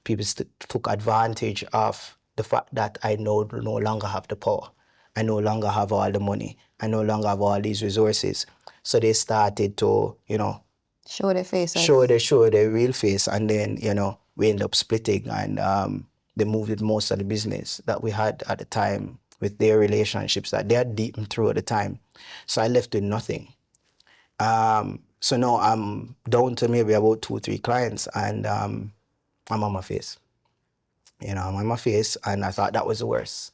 People took advantage of the fact that I no longer have the power. I no longer have all the money. I no longer have all these resources. So they started to, Show their faces. show their real face, and then, we end up splitting, and they moved with most of the business that we had at the time with their relationships that they had deepened through at the time. So I left with nothing. So now I'm down to maybe about 2-3 clients, and I'm on my face. I'm on my face, and I thought that was the worst.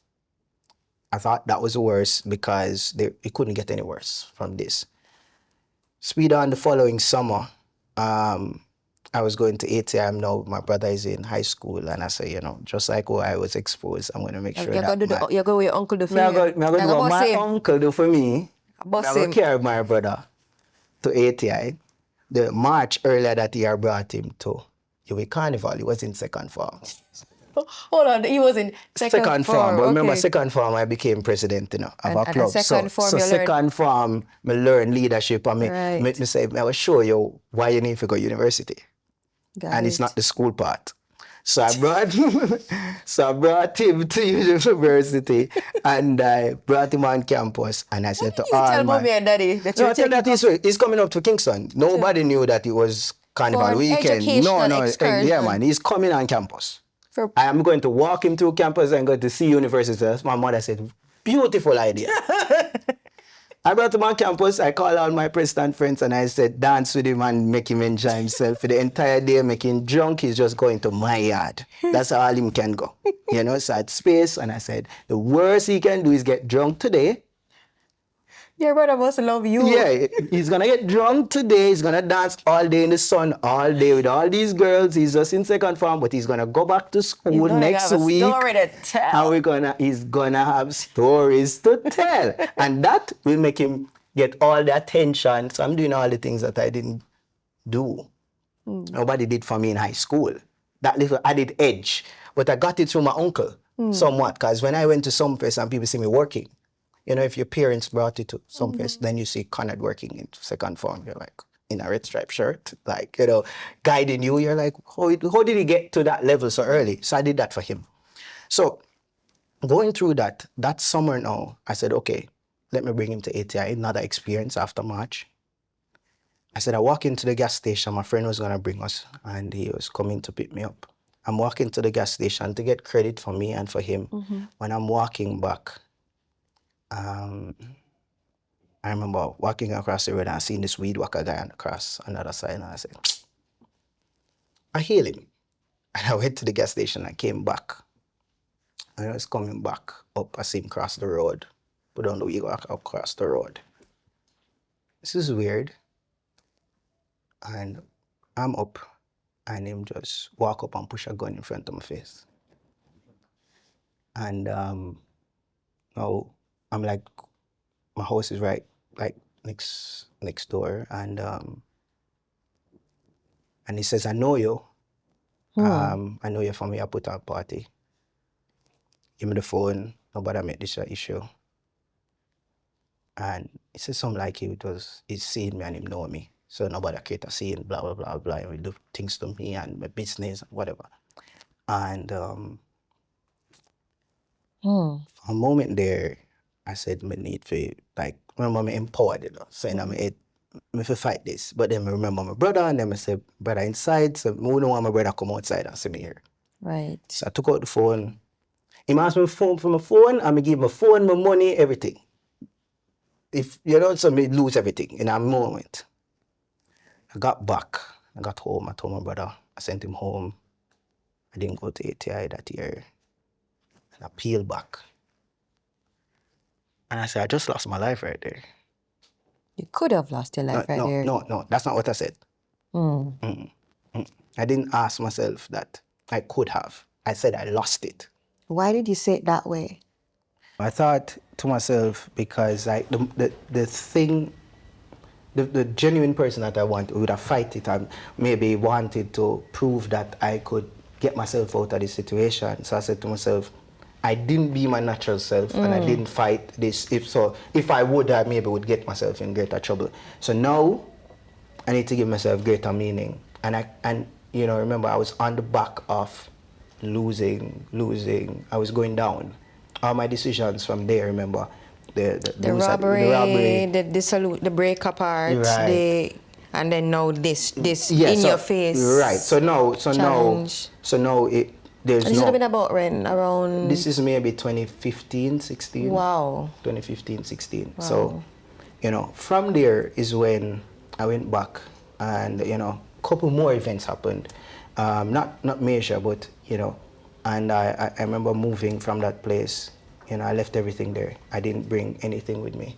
Because it couldn't get any worse from this. Speed on the following summer, I was going to ATM now. My brother is in high school, and I say, just like how I was exposed, I'm going to make sure You're going to go with your uncle do for you. I'm going to do what my uncle do for me. I'm going to carry my brother to ATI. The March earlier that year, I brought him to Carnival. He was in second form. Hold on, he was in second form. But remember, Okay. second form, I became president, of a And club. second form, so you learn. second form, I learn leadership, and Right. me say, I will show you why you need to go university. Got It's it. not the school part. So I brought, him to university, and I brought him on campus, and I said to You all tell my... mommy and daddy that No, you're I tell taking that he's coming up to Kingston. Nobody knew that it was for Carnival an weekend. educational Yeah, excursion. man, he's coming on campus. For I am going to walk him through campus and go to see university. That's my mother said, beautiful idea. I brought him on campus. I called all my president friends and I said, dance with him and make him enjoy himself for the entire day, make him drunk. He's just going to my yard. That's how all him can go. So I had space and I said, the worst he can do is get drunk today. your brother must love you. Yeah, he's gonna get drunk today. He's gonna dance all day in the sun, all day with all these girls. He's just in second form, but he's gonna go back to school next week. Story to tell. And he's gonna have stories to tell. And that will make him get all the attention. So I'm doing all the things that I didn't do. Nobody did for me in high school. That little added edge. But I got it through my uncle somewhat. Because when I went to some place and people see me working, if your parents brought you to some place, then you see Conrad working in second form, you're like, in a red striped shirt, like, guiding you, you're like, how did he get to that level so early? So I did that for him. So going through that summer now, I said, okay, let me bring him to ATI, another experience after March. I said, I walk into the gas station, my friend was gonna bring us, and he was coming to pick me up. I'm walking to the gas station to get credit for me and for him. When I'm walking back, I remember walking across the road and seeing this weed whacker guy across another side, and I said, I heal him. And I went to the gas station and came back. And I was coming back up, I see him cross the road, put on the weed whacker across the road. This is weird. And I'm up, and him just walk up and push a gun in front of my face. And now I'm like, my house is right like next door, and he says, I know you. I know you're from your put up party. Give me the phone, nobody make this an issue. And he says something like he's seeing me and him know me. So nobody care to see him, blah, blah, blah, blah. And we do things to me and my business, whatever. And for a moment there, I said, I need to, like, remember me empowered, saying I'm me to fight this. But then I remember my brother, and then I said, brother inside, so I don't want my brother come outside and see me here. Right. So I took out the phone. He asked me for my phone, and I give my phone, my money, everything. If so me lose everything in a moment. I got back, I got home, I told my brother, I sent him home. I didn't go to ATI that year. And I peeled back. And I said, I just lost my life right there. You could have lost your life right there. No, that's not what I said. I didn't ask myself that I could have. I said I lost it. Why did you say it that way? I thought to myself, because the thing, the genuine person that I wanted would have fight it and maybe wanted to prove that I could get myself out of this situation. So I said to myself, I didn't be my natural self and I didn't fight this. If I would, I maybe would get myself in greater trouble. So now I need to give myself greater meaning. And remember, I was on the back of losing. I was going down. All my decisions from there, remember, the robbery, the break apart, right. and then now this your face. Right. So now there's and it should have been about when around. This is maybe 2015, 16. Wow. 2015, 16. Wow. So, from there is when I went back, and a couple more events happened. Not major, but and I remember moving from that place. I left everything there. I didn't bring anything with me.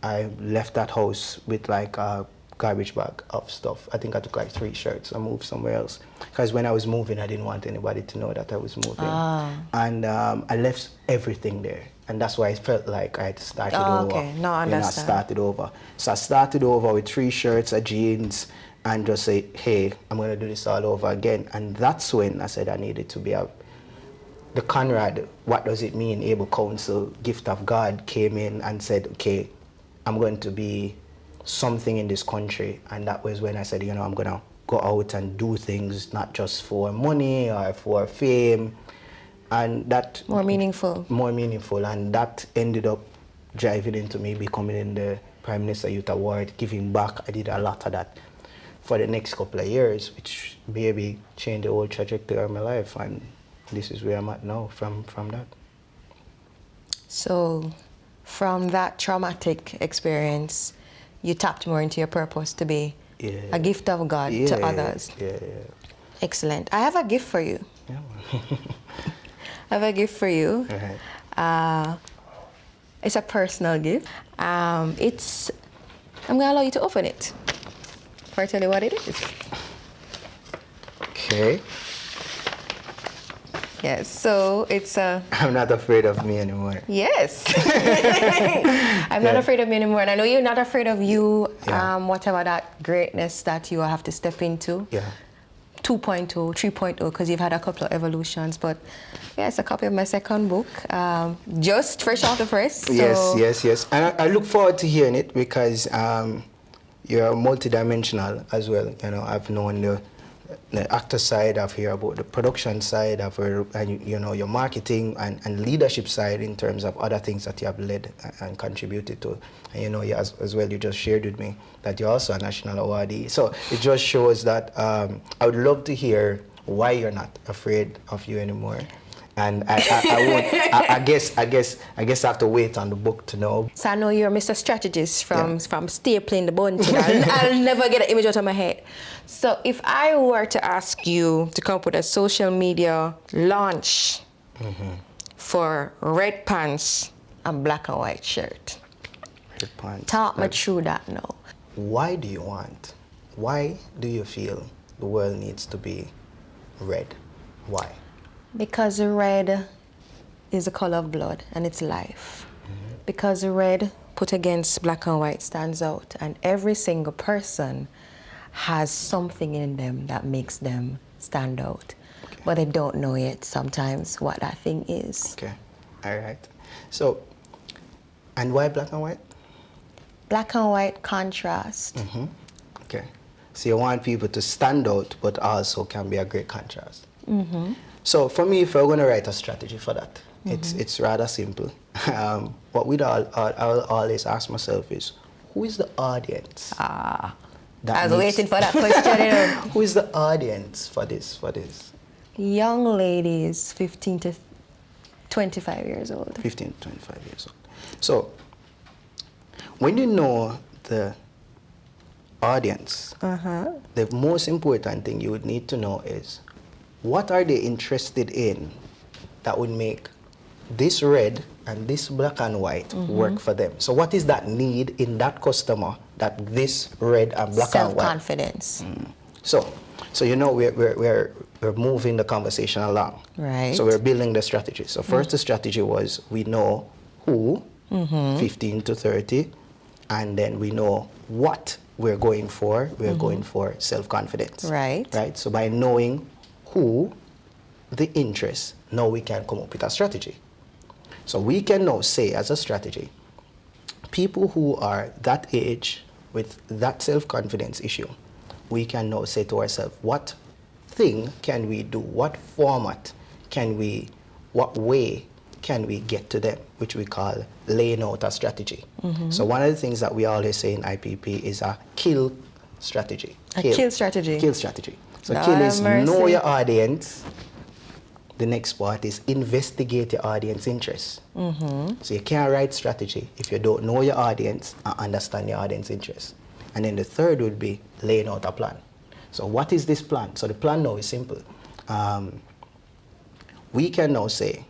I left that house with like a garbage bag of stuff. I think I took like 3 shirts. I moved somewhere else. Because when I was moving, I didn't want anybody to know that I was moving. And I left everything there. And that's why I felt like I had started over. Okay, no, I understand. I started over. So I started over with 3 shirts, a jeans, and just say, hey, I'm going to do this all over again. And that's when I said I needed to be the Conrad, what does it mean, able counsel, gift of God came in and said, okay, I'm going to be something in this country. And that was when I said, I'm going to go out and do things, not just for money or for fame. And that... More meaningful. More meaningful. And that ended up driving into me becoming in the Prime Minister Youth Award, giving back. I did a lot of that for the next couple of years, which maybe changed the whole trajectory of my life. And this is where I'm at now from that. So from that traumatic experience, you tapped more into your purpose to be a gift of God to others. Yeah. Excellent. I have a gift for you. Yeah. I have a gift for you. Right. It's a personal gift. I'm going to allow you to open it before I tell you what it is. Okay. Yes, so it's a... I'm not afraid of me anymore. Yes. I'm not afraid of me anymore. And I know you're not afraid of you, whatever that greatness that you have to step into. Yeah. 2.0, 3.0, because you've had a couple of evolutions. But yeah, it's a copy of my second book, just fresh out of press. So. Yes. And I look forward to hearing it because you're multidimensional as well. I've known the actor side, I've heard about the production side, I've heard, and your marketing and leadership side in terms of other things that you have led and contributed to. And as well, you just shared with me that you're also a national awardee. So it just shows that I would love to hear why you're not afraid of you anymore. And I guess I have to wait on the book to know. So I know you're Mr. Strategist from stapling the bunch. I'll never get an image out of my head. So if I were to ask you to come up with a social media launch for red pants and black and white shirt. Red pants. Talk me through that now. Why do you feel the world needs to be red? Why? Because red is the color of blood and it's life. Because red put against black and white stands out, and every single person has something in them that makes them stand out. Okay. But they don't know yet sometimes what that thing is. Okay, all right. So, and why black and white? Black and white contrast. Okay, so you want people to stand out, but also can be a great contrast. So for me, if I'm going to write a strategy for that, it's rather simple. What I'll always ask myself is, who is the audience? I was waiting for that question. Who is the audience for this? Young ladies, 15 to 25 years old. 15 to 25 years old. So when you know the audience, the most important thing you would need to know is, what are they interested in that would make this red and this black and white work for them? So what is that need in that customer that this red and black and white? Self-confidence. So we're moving the conversation along. Right. So we're building the strategy. So first the strategy was, we know who, 15 to 30, and then we know what we're going for. We're going for self-confidence. Right. Right. So by knowing who, the interest, now we can come up with a strategy. So we can now say as a strategy, people who are that age with that self-confidence issue, we can now say to ourselves, what thing can we do? What format can we, what way can we get to them, which we call laying out a strategy. So one of the things that we always say in IPP is a kill strategy. Kill strategy. Kill strategy. So Lord kill is mercy. know your audience. The next part is investigate your audience interests. So you can't write strategy if you don't know your audience and understand your audience interests. And then the third would be laying out a plan. So what is this plan? So the plan now is simple. We can now say,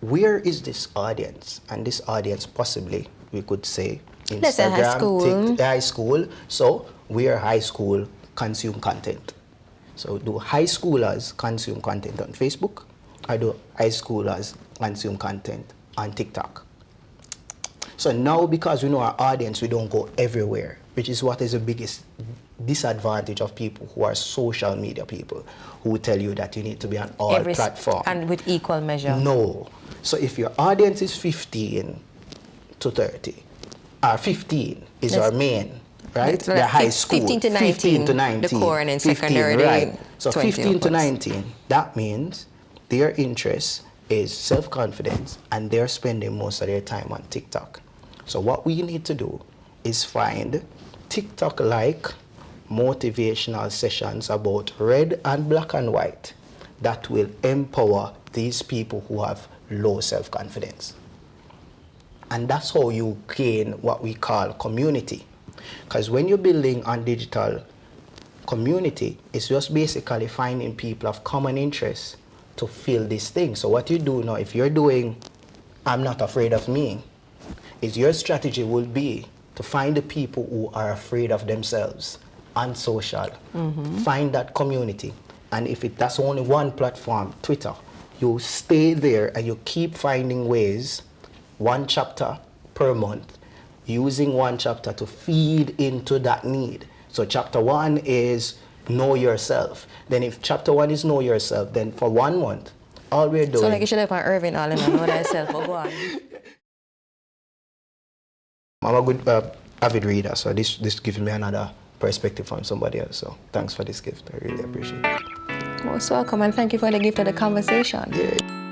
where is this audience? And this audience possibly, we could say, Instagram, let's say high school. High school. So where high school consume content. So do high schoolers consume content on Facebook, or do high schoolers consume content on TikTok? So now, because we know our audience, we don't go everywhere. which is what is the biggest disadvantage of people who are social media people, who tell you that you need to be on all platforms. And with equal measure. No. So if your audience is 15 to 30, or 15 is our main, right? It's The like high school. 15 to 19, 15 to 19. the core, and then 15, secondary, right. So 20 15 to upwards. 19, that means their interest is self-confidence, and they're spending most of their time on TikTok. So what we need to do is find TikTok-like motivational sessions about red and black and white that will empower these people who have low self-confidence. And that's how you gain what we call community. Because when you're building on digital community, it's just basically finding people of common interests to fill this thing. So what you do now, if you're doing I'm not afraid of me, is your strategy will be to find the people who are afraid of themselves on social. Find that community. And if that's only one platform, Twitter, you stay there and you keep finding ways, one chapter per month, using one chapter to feed into that need. So chapter 1 is know yourself. Then if chapter 1 is know yourself, then for 1 month, all we're doing... So like you should have on Irving all in and know thyself, but go on. I'm a good avid reader, so this gives me another perspective from somebody else. So thanks for this gift. I really appreciate it. Most welcome, and thank you for the gift of the conversation. Yeah.